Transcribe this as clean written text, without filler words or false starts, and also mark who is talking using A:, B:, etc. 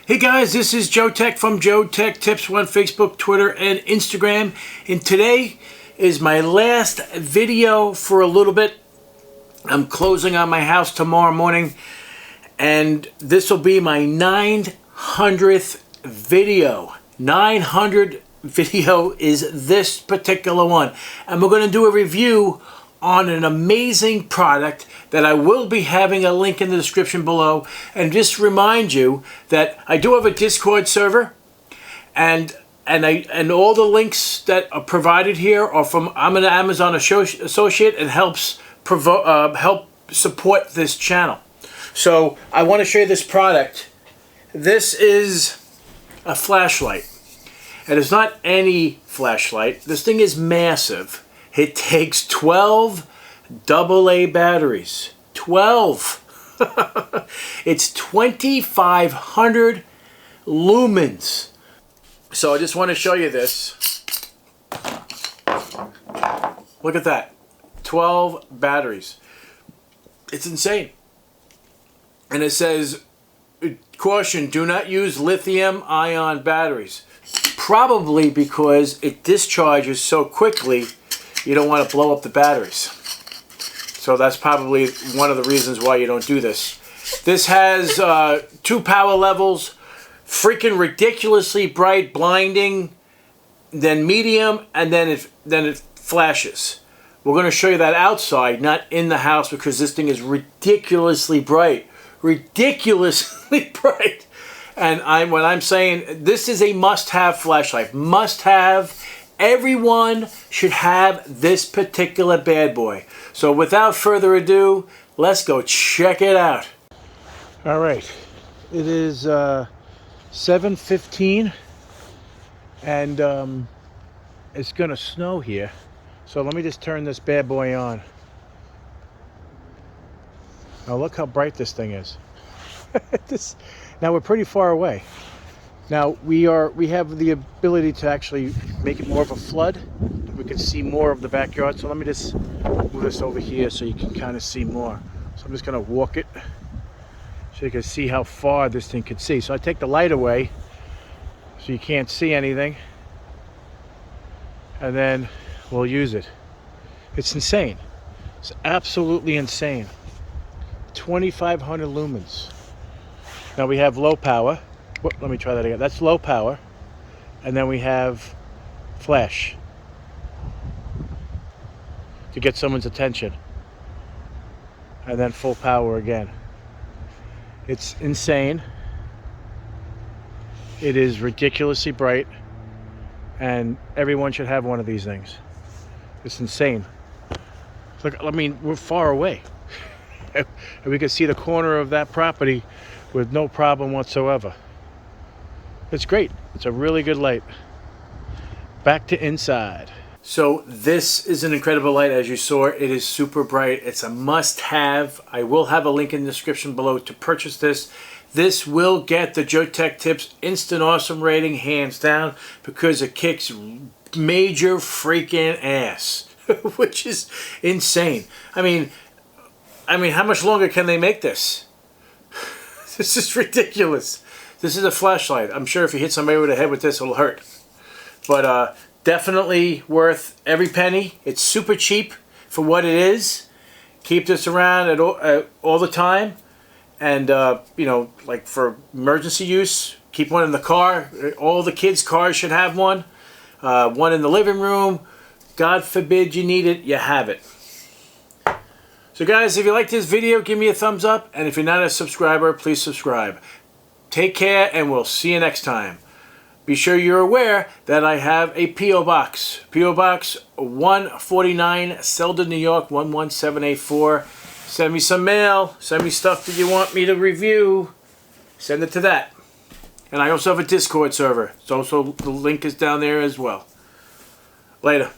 A: Hey guys, this is Joe Tech from Joe Tech Tips on Facebook, Twitter, and Instagram. And today is my last video for a little bit. I'm closing on my house tomorrow morning, and this will be my 900th video. 900 video is this particular one. And we're going to do a review on an amazing product that I will be having a link in the description below. And just remind you that I do have a Discord server, and all the links that are provided here are from, I'm an Amazon associate, and help support this channel. So I want to show you this product. This is a flashlight, and it's not any flashlight. This thing is massive. It takes 12 AA batteries. 12! It's 2,500 lumens. So I just want to show you this. Look at that. 12 batteries. It's insane. And it says, caution, do not use lithium-ion batteries. Probably because it discharges so quickly, you don't want to blow up the batteries. So that's probably one of the reasons why you don't do this. This has 2 power levels, freaking ridiculously bright, blinding, then medium, and then it flashes. We're going to show you that outside, not in the house, because this thing is ridiculously bright. Ridiculously bright. And when I'm saying this is a must-have flashlight, must-have. Everyone should have this particular bad boy. So without further ado, let's go check it out. All right, it is 7:15, and it's gonna snow here. So let me just turn this bad boy on. Now look how bright this thing is. Now we're pretty far away. Now we have the ability to actually make it more of a flood. We can see more of the backyard. So let me just move this over here so you can kind of see more. So I'm just going to walk it so you can see how far this thing could see. So I take the light away so you can't see anything, and then we'll use it. It's insane. It's absolutely insane. 2,500 lumens. Now we have low power. Let me try that again. That's low power. And then we have flash to get someone's attention. And then full power again. It's insane. It is ridiculously bright. And everyone should have one of these things. It's insane. Look, I mean, we're far away. And we can see the corner of that property with no problem whatsoever. It's great. It's a really good light. Back to inside. So this is an incredible light. As you saw, it is super bright. It's a must-have. I will have a link in the description below to purchase this. This will get the Joe Tech Tips Instant Awesome rating, hands down, because it kicks major freaking ass, which is insane. I mean, how much longer can they make this? This is ridiculous. This is a flashlight. I'm sure if you hit somebody with a head with this, it'll hurt. But definitely worth every penny. It's super cheap for what it is. Keep this around at all the time. And, you know, like for emergency use, keep one in the car. All the kids' cars should have one. One in the living room. God forbid you need it, you have it. So guys, if you like this video, give me a thumbs up. And if you're not a subscriber, please subscribe. Take care, and we'll see you next time. Be sure you're aware that I have a P.O. Box. P.O. Box 149, Selden, New York, 11784. Send me some mail. Send me stuff that you want me to review. Send it to that. And I also have a Discord server. So the link is down there as well. Later.